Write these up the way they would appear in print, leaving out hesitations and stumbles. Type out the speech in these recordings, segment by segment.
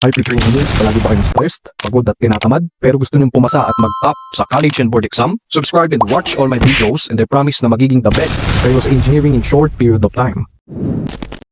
Hi future engineers, palagi ba kayong stressed, pagod at tinatamad, pero gusto niyong pumasa at mag-top sa college and board exam? Subscribe and watch all my videos and I promise na magiging the best kayo sa engineering in short period of time.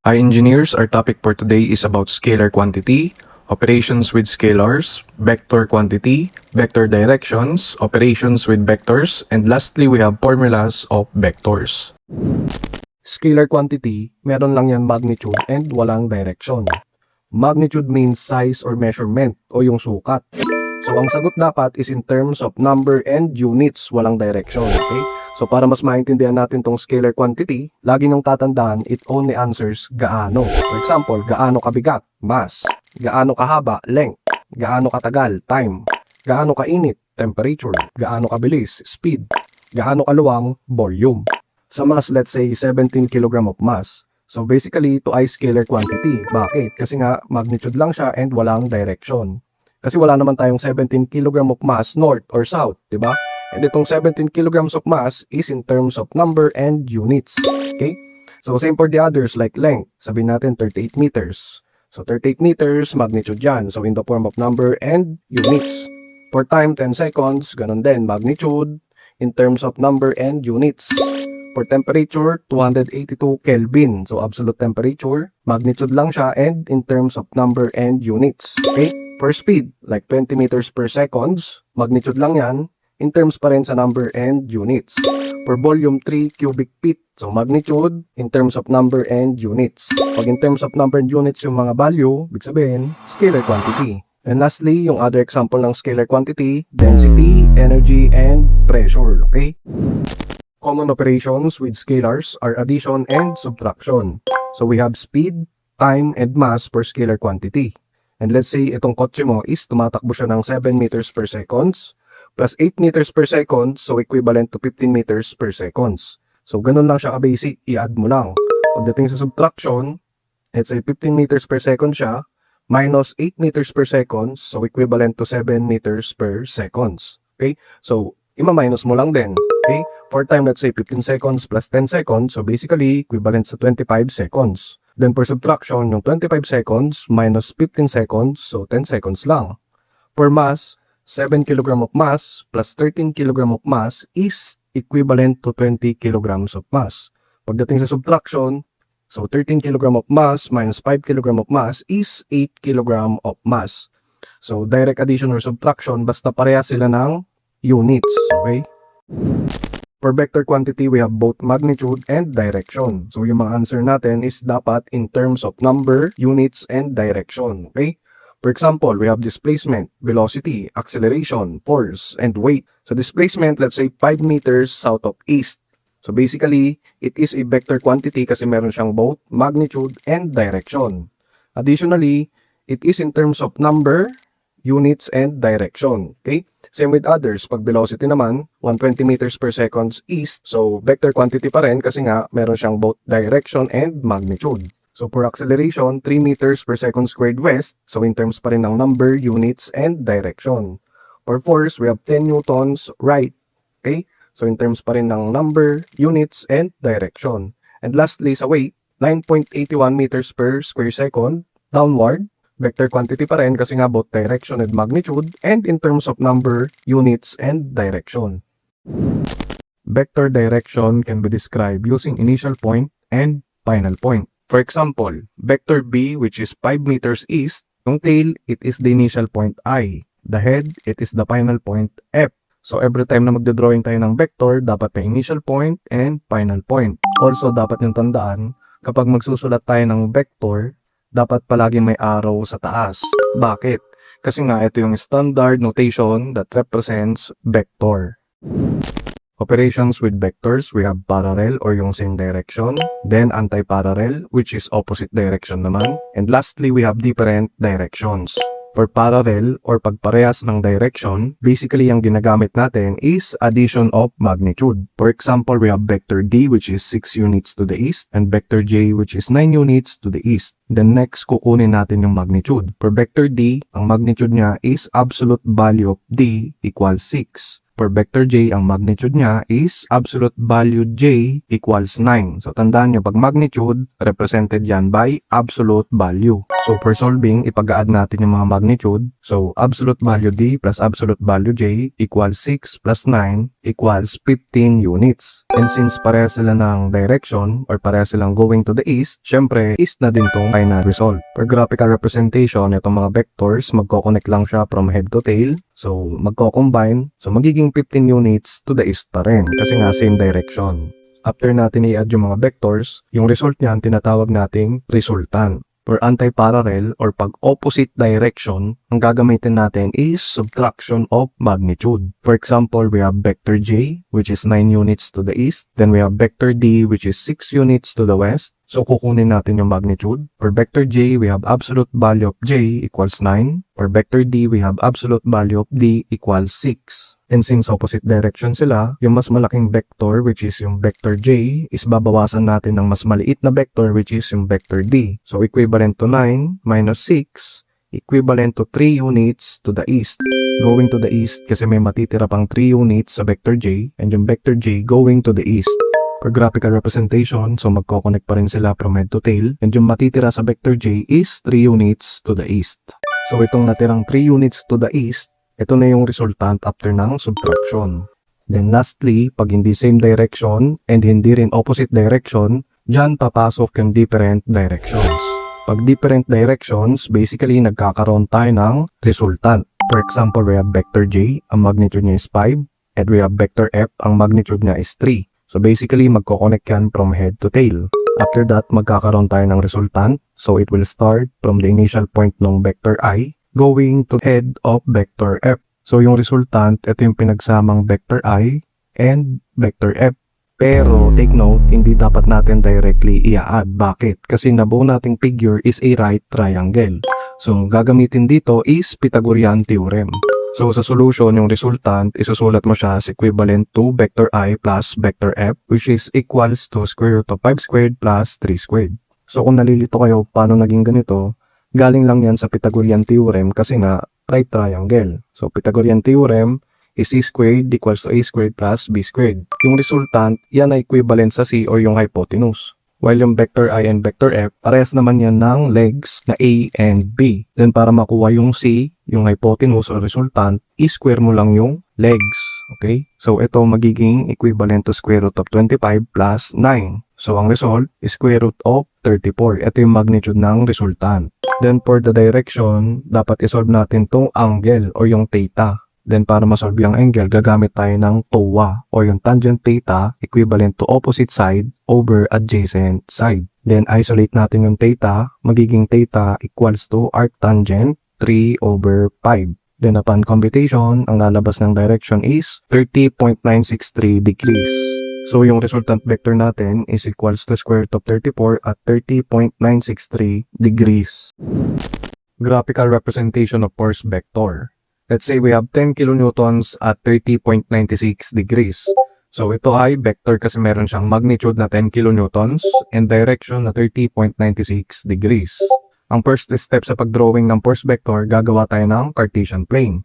Hi engineers, our topic for today is about scalar quantity, operations with scalars, vector quantity, vector directions, operations with vectors, and lastly we have formulas of vectors. Scalar quantity, meron lang yan magnitude and walang direction. Magnitude means size or measurement o yung sukat. So ang sagot dapat is in terms of number and units, walang direction, okay? So para mas maintindihan natin tong scalar quantity, lagi niyong tatandaan it only answers gaano. For example, gaano kabigat, mass, gaano kahaba, length, gaano katagal, time, gaano kainit, temperature, gaano kabilis, speed, gaano kaluwang, volume. Sa mass, let's say 17 kg of mass. So basically, ito ay scalar quantity. Bakit? Kasi nga, magnitude lang siya and walang direction. Kasi wala naman tayong 17 kg of mass north or south, di ba? And itong 17 kg of mass is in terms of number and units. Okay? So same for the others like length. Sabihin natin 38 meters. So 38 meters, magnitude yan. So in the form of number and units. For time, 10 seconds, ganun din, magnitude in terms of number and units. For temperature, 282 Kelvin. So absolute temperature, magnitude lang siya and in terms of number and units. Okay? For speed, like 20 meters per seconds, magnitude lang yan, in terms pa rin sa number and units. For volume, 3 cubic feet. So magnitude in terms of number and units. Pag in terms of number and units yung mga value, ibig sabihin, scalar quantity. And lastly, yung other example ng scalar quantity, density, energy, and pressure. Okay? Common operations with scalars are addition and subtraction. So we have speed, time, and mass per scalar quantity. And let's say itong kotse mo is tumatakbo siya ng 7 meters per seconds plus 8 meters per second, so equivalent to 15 meters per seconds. So ganun lang siya ka-basic, i-add mo lang. Pagdating sa subtraction, let's say 15 meters per second siya, minus 8 meters per second, so equivalent to 7 meters per seconds. Okay? So, ima-minus mo lang din. Okay? For time, let's say 15 seconds plus 10 seconds, so basically equivalent sa 25 seconds. Then for subtraction, yung 25 seconds minus 15 seconds, so 10 seconds lang. For mass, 7 kg of mass plus 13 kg of mass is equivalent to 20 kg of mass. Pagdating sa subtraction, so 13 kg of mass minus 5 kg of mass is 8 kg of mass. So direct addition or subtraction, basta parehas sila ng units. Okay? For vector quantity, we have both magnitude and direction. So yung mga answer natin is dapat in terms of number, units, and direction. Okay? For example, we have displacement, velocity, acceleration, force, and weight. So displacement, let's say 5 meters south of east. So basically, it is a vector quantity kasi meron siyang both magnitude and direction. Additionally, it is in terms of number, units, and direction. Okay? Same with others. Pag velocity naman, 120 meters per seconds east. So, vector quantity pa rin kasi nga meron siyang both direction and magnitude. So, for acceleration, 3 meters per second squared west. So, in terms pa rin ng number, units, and direction. For force, we have 10 newtons right. Okay? So, in terms pa rin ng number, units, and direction. And lastly, sa weight, 9.81 meters per square second downward. Vector quantity pa rin kasi nga both direction and magnitude and in terms of number, units, and direction. Vector direction can be described using initial point and final point. For example, vector B which is 5 meters east, yung tail, it is the initial point I. The head, it is the final point F. So every time na magdodrawing tayo ng vector, dapat may initial point and final point. Also, dapat yung tandaan, kapag magsusulat tayo ng vector, dapat palagi may arrow sa taas. Bakit? Kasi nga ito yung standard notation that represents vector. Operations with vectors, we have parallel or yung same direction, then anti-parallel which is opposite direction naman, and lastly we have different directions. For parallel or pagparehas ng direction, basically ang ginagamit natin is addition of magnitude. For example, we have vector D which is 6 units to the east and vector J which is 9 units to the east. Then next, kukunin natin yung magnitude. For vector D, ang magnitude niya is absolute value of D equals 6. For vector j, ang magnitude niya is absolute value j equals 9. So tandaan nyo, pag magnitude, represented yan by absolute value. So for solving, ipag-add natin yung mga magnitude. So absolute value d plus absolute value j equals 6 plus 9 equals 15 units. And since pareha sila ng direction or pareha silang going to the east, syempre east na din tong final result. For graphical representation, itong mga vectors, magko-connect lang siya from head to tail. So magko-combine. So magiging 15 units to the east pa rin kasi nga same direction. After natin i-add yung mga vectors, yung result niyan tinatawag nating resultant. For anti-parallel or pag-opposite direction, ang gagamitin natin is subtraction of magnitude. For example, we have vector j, which is 9 units to the east. Then we have vector d, which is 6 units to the west. So kukunin natin yung magnitude. For vector j, we have absolute value of j equals 9. For vector d, we have absolute value of d equals 6. And since opposite direction sila, yung mas malaking vector, which is yung vector j, is babawasan natin ng mas maliit na vector, which is yung vector d. So equivalent to 9 minus 6, equivalent to 3 units to the east. Going to the east kasi may matitira pang 3 units sa vector j, and yung vector j going to the east. For graphical representation, so magko-connect pa rin sila from head to tail, and yung matitira sa vector j is 3 units to the east. So itong natirang 3 units to the east, ito na yung resultant after ng subtraction. Then lastly, pag hindi same direction and hindi rin opposite direction, dyan papasok yung different directions. Pag different directions, basically nagkakaroon tayo ng resultant. For example, we have vector j, ang magnitude niya is 5, and we have vector f, ang magnitude niya is 3. So basically, magko-connect yan from head to tail. After that, magkakaroon tayo ng resultant. So it will start from the initial point ng vector I going to head of vector f. So yung resultant, ito yung pinagsamang vector I and vector f. Pero take note, hindi dapat natin directly i-add. Bakit? Kasi nabuo nating figure is a right triangle. So gagamitin dito is Pythagorean theorem. So sa solution, yung resultant, isusulat mo siya as equivalent to vector I plus vector f, which is equals to square root of 5 squared plus 3 squared. So kung nalilito kayo paano naging ganito, galing lang yan sa Pythagorean theorem kasi nga right triangle. So Pythagorean theorem is c squared equals to a squared plus b squared. Yung resultant, yan ay equivalent sa c or yung hypotenuse. While yung vector I and vector f, parehas naman yan ng legs na a and b. Then para makuha yung c, yung hypotenuse or resultant, i-square mo lang yung legs. Okay? So ito magiging equivalent to square root of 25 plus 9. So ang result is square root of 34. Ito yung magnitude ng resultant. Then for the direction, dapat isolve natin tong angle or yung theta. Then para masolve yung angle, gagamit tayo ng TOA or yung tangent theta equivalent to opposite side over adjacent side. Then isolate natin yung theta, magiging theta equals to arctangent 3 over 5. Then upon computation, ang lalabas ng direction is 30.963 degrees. So yung resultant vector natin is equals to square root of 34 at 30.963 degrees. Graphical representation of force vector. Let's say we have 10 kilonewtons at 30.96 degrees. So ito ay vector kasi meron siyang magnitude na 10 kilonewtons and direction na 30.96 degrees. Ang first step sa pagdrawing ng force vector, gagawa tayo ng Cartesian plane.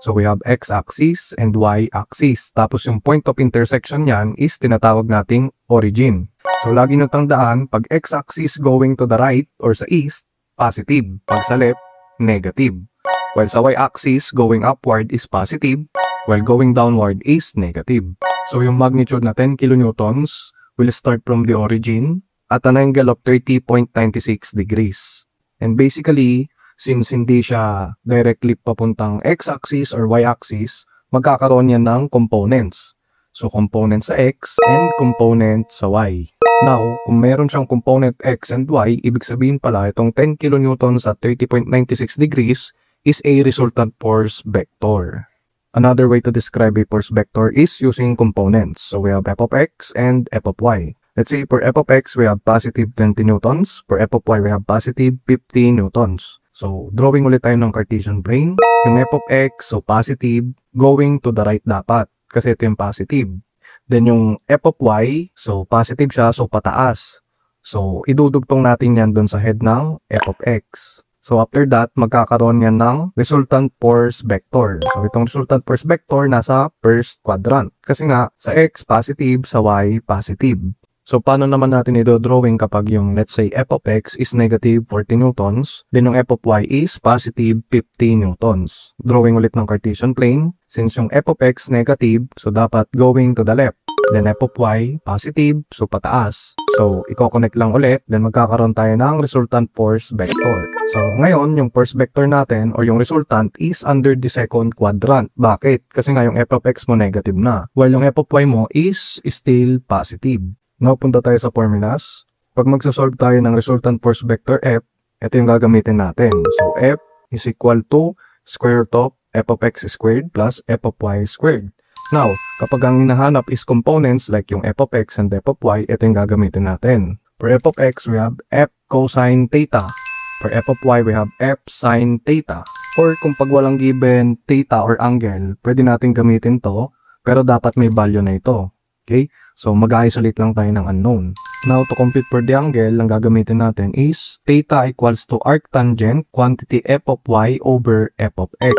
So we have x-axis and y-axis. Tapos yung point of intersection niyan is tinatawag nating origin. So lagi nyo tandaan, pag x-axis going to the right or sa east, positive. Pag sa left, negative. While sa y-axis, going upward is positive, while going downward is negative. So yung magnitude na 10 kilonewtons will start from the origin at an angle of 30.96 degrees. And basically, since hindi siya directly papuntang x-axis or y-axis, magkakaroon yan ng components. So component sa x and component sa y. Now, kung meron siyang component x and y, ibig sabihin pala itong 10 kilonewtons at 30.96 degrees is a resultant force vector. Another way to describe a force vector is using components. So we have f of x and f of y. Let's say for f of x, we have positive 20 newtons. For f of y, we have positive 50 newtons. So drawing ulit tayo ng Cartesian plane. Yung f of x, so positive, going to the right dapat. Kasi ito yung positive. Then yung f of y, so positive siya, so pataas. So idudugtong natin yan dun sa head ng f of x. So after that, magkakaroon yan ng resultant force vector. So itong resultant force vector nasa first quadrant. Kasi nga, sa x positive, sa y positive. So paano naman natin i-drawing kapag yung let's say f of x is negative 40 newtons, then yung f of y is positive 50 newtons. Drawing ulit ng Cartesian plane, since yung f of x negative, so dapat going to the left. Then f of y positive, so pataas. So i-connect lang ulit, then magkakaroon tayo ng resultant force vector. So ngayon, yung force vector natin or yung resultant is under the second quadrant. Bakit? Kasi nga yung f of x mo negative na, while yung f of y mo is still positive. Now, punta tayo sa formulas. Pag magsasolve tayo ng resultant force vector f, ito yung gagamitin natin. So f is equal to square root of f of x squared plus f of y squared. Now, kapag ang hinahanap is components like yung f of x and f of y, ito yung gagamitin natin. For f of x, we have f cosine theta. For f of y, we have f sine theta. Or kung pag walang given theta or angle, pwede natin gamitin to, pero dapat may value na ito. Okay? So, mag-isolate lang tayo ng unknown. Now, to compute for the angle, ang gagamitin natin is theta equals to arctangent quantity f of y over f of x.